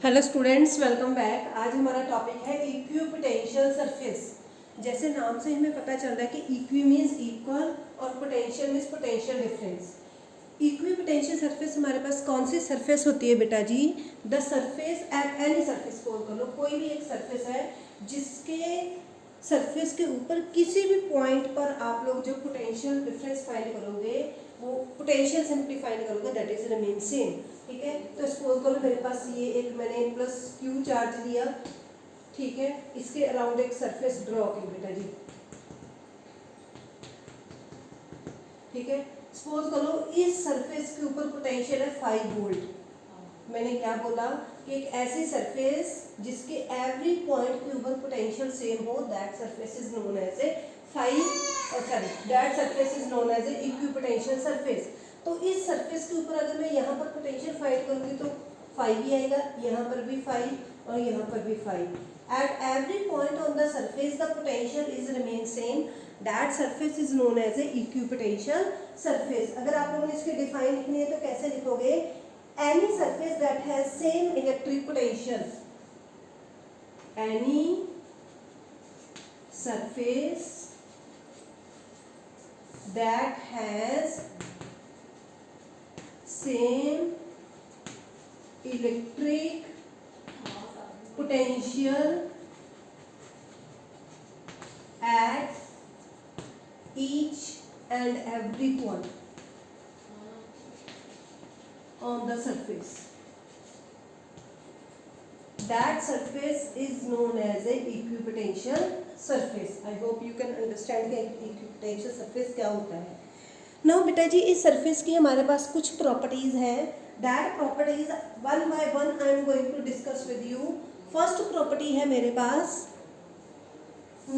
Hello students, welcome back. आज हमारा topic है इक्विपोटेंशियल सरफेस। जैसे नाम से हमें पता चल रहा है कि इक्वी मीन्स इक्वल और potential means potential difference. Equipotential surface हमारे पास कौन सी सरफेस होती है बेटा जी? The surface at any surface, call कर लो, कोई भी एक सरफेस है जिसके सरफेस के ऊपर किसी भी पॉइंट पर आप लोग जो पोटेंशियल डिफरेंस फाइंड करोगे वो पोटेंशियल सिंप्लीफाइंड करोगे, दैट इज रिमेन सेम। ठीक है, तो सपोज करो मेरे पास ये एक मैंने प्लस क्यू चार्ज लिया। ठीक है, इसके अराउंड एक सरफेस ड्रॉ की बेटा जी। ठीक है, सपोज करो इस सरफेस के ऊपर पोटेंशियल है 5 वोल्ट। मैंने क्या बोला कि एक ऐसी सरफेस जिसके एवरी पॉइंट के ऊपर पोटेंशियल सेम हो, that surface is known as a that surface is known as a equipotential surface. तो इस सरफेस के ऊपर अगर मैं यहाँ पर पोटेंशियल फाइंड करूंगी तो 5 ही आएगा, यहाँ पर भी 5 और यहाँ पर भी 5। At every point on the surface the potential is remain same, that surface is known as a equipotential surface. अगर आप लोगों ने इसके डिफाइन लिखनी है तो कैसे लिखोगे? Any surface that has same electric potential, any surface that has same electric potential at each and every point on the surface, that surface is known as a equipotential surface. I hope you can understand कि equipotential surface क्या होता है। Now बेटा जी, इस surface की हमारे पास कुछ properties हैं। That properties one by one I am going to discuss with you. First property है मेरे पास,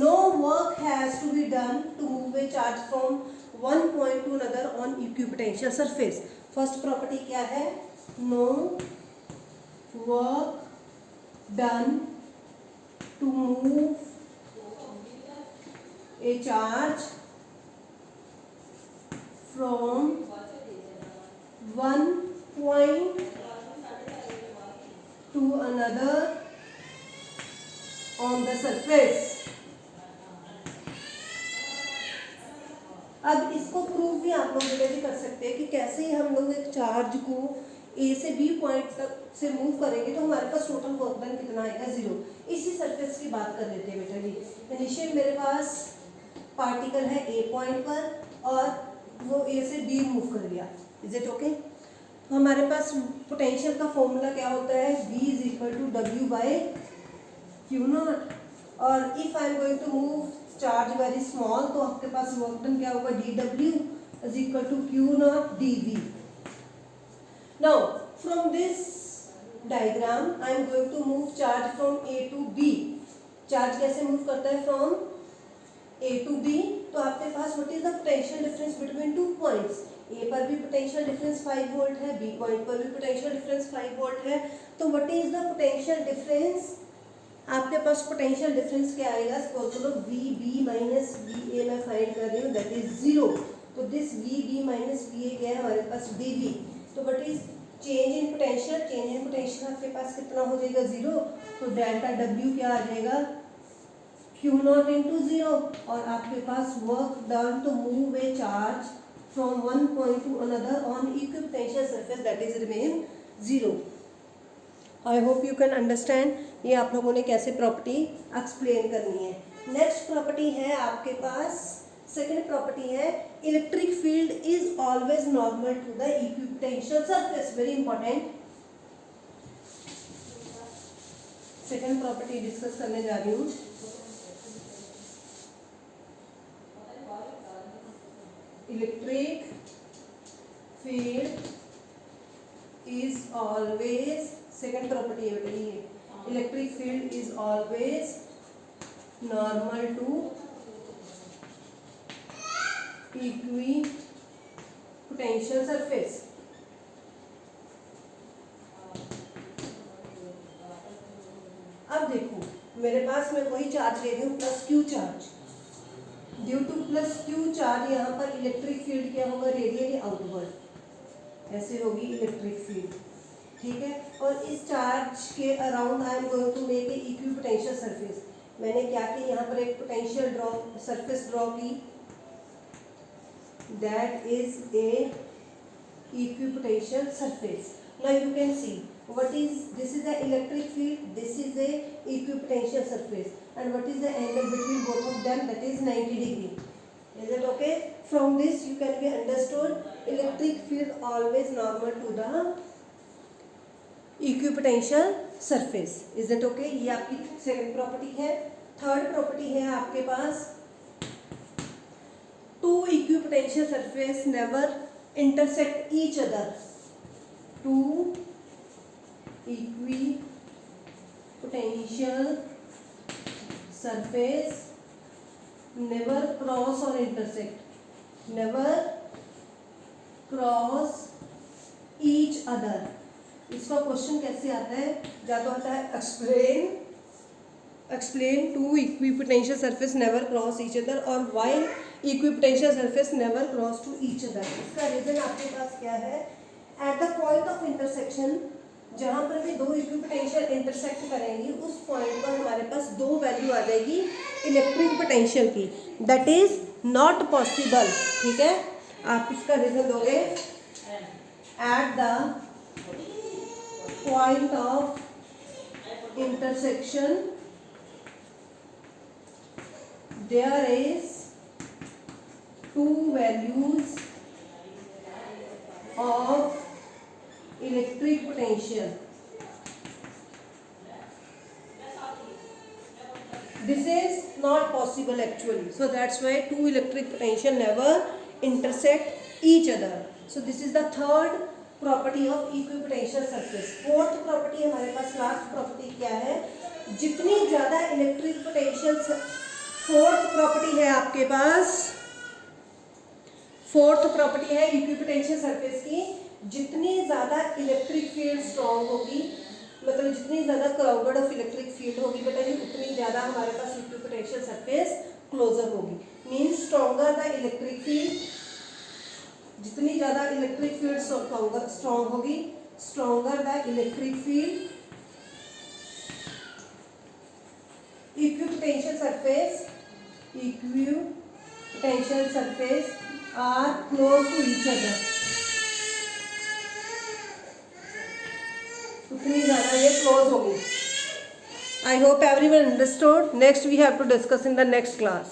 no work has to be done to move a charge from one point to another on equipotential surface. First property क्या है? No work done to move a charge from one point to another on the surface. अब इसको prove भी आप लोग भी कर सकते हैं कि कैसे हम लोग एक चार्ज को ए से बी पॉइंट तक से मूव करेंगे तो हमारे पास टोटल वर्क डन कितना आएगा? 0। इसी सरफेस की बात कर लेते हैं बेटा जी। इनिशियल मेरे पास पार्टिकल है ए पॉइंट पर और वो ए से बी मूव कर गया। Is it okay? हमारे पास पोटेंशियल का फॉर्मूला क्या होता है? V is equal to W by Q not. और if I am going to move charge very small तो आपके पास वर्क डन क्या होगा? dw is equal to Q not dv। Now from this diagram I am going to move charge from A to B। Charge कैसे move करता है? From A to B। तो आपके पास what is the potential difference between two points? A पर भी potential difference 5 volt है, B point पर भी पोटेंशियल डिफरेंस 5 वोल्ट है। तो what is the potential difference? आपके पास पोटेंशियल डिफरेंस क्या आएगा? सपोज करो VB माइनस VA मैं फाइंड कर रही हूँ, दैट इज 0। तो दिस VB माइनस VA क्या है? हमारे पास dV। तो what is change in potential? Change in potential आपके पास कितना हो जाएगा? 0। तो डेल्टा W क्या आ जाएगा? Q not into 0। और आपके पास work done to move a charge from one point to another on equipotential surface, that is remain 0। I hope you can understand ये आप लोगों ने कैसे प्रॉपर्टी एक्सप्लेन करनी है। नेक्स्ट प्रॉपर्टी है आपके पास, सेकेंड प्रॉपर्टी है electric field is always normal to the equipotential surface. Very important second property discuss करने जा रही हूँ। Electric field is always, second property है बेटा ये, electric field is always normal to equipotential surface. अब देखो मेरे पास मैं वही चार्ज ले रही हूँ plus Q charge. Due two plus Q charge यहाँ पर इलेक्ट्रिक फील्ड क्या होगा? रेडियली आउटवर्ड, ऐसे होगी इलेक्ट्रिक फील्ड। ठीक है। और इस चार्ज के around I am going to make a equipotential surface. मैंने क्या किया, यहाँ पर एक पोटेंशियल सरफेस ड्रॉ की, that is a equipotential surface. Now you can see what is this is the electric field, this is a equipotential surface, and what is the angle between both of them, that is 90 degree. Is it okay? From this you can be understood electric field always normal to the equipotential surface. Is it okay? ये आपकी second property है। Third property है आपके पास, two equipotential surface never intersect each other. Two equipotential surface never cross or intersect, never cross each other. इसका question कैसे आता है, या तो आता है explain two equipotential surface never cross each other, और while equipotential surface never cross to each other. इसका रीजन आपके पास क्या है, at the point of intersection, जहाँ पर भी दो इक्विपोटेंशियल इंटरसेक्ट करेंगी उस पॉइंट पर हमारे पास दो वैल्यू आ जाएगी इलेक्ट्रिक पोटेंशियल की, दैट इज नॉट पॉसिबल। ठीक है, आप इसका रीजन दोगे, at the point of intersection there is two values of electric potential. This is not possible actually, so that's why two electric potential never intersect each other. So this is the third property of equipotential surface. Fourth property हमारे पास, last property क्या है, जितनी ज़्यादा electric potential, fourth property है आपके पास, fourth property है equipotential surface की, जितनी ज़्यादा इलेक्ट्रिक फील्ड स्ट्रॉन्ग होगी, मतलब जितनी ज़्यादा क्राउडेड ऑफ इलेक्ट्रिक फील्ड होगी बेटा जी, उतनी ज़्यादा हमारे पास इक्विपोटेंशियल सरफेस क्लोजर होगी। Means stronger the electric field, जितनी ज़्यादा इलेक्ट्रिक फील्ड स्ट्रॉन्ग होगी, stronger the electric field, equipotential surface are close to each other, उतनी ज़्यादा ये क्लोज होगी। I hope everyone understood. Next we have to discuss in the next class.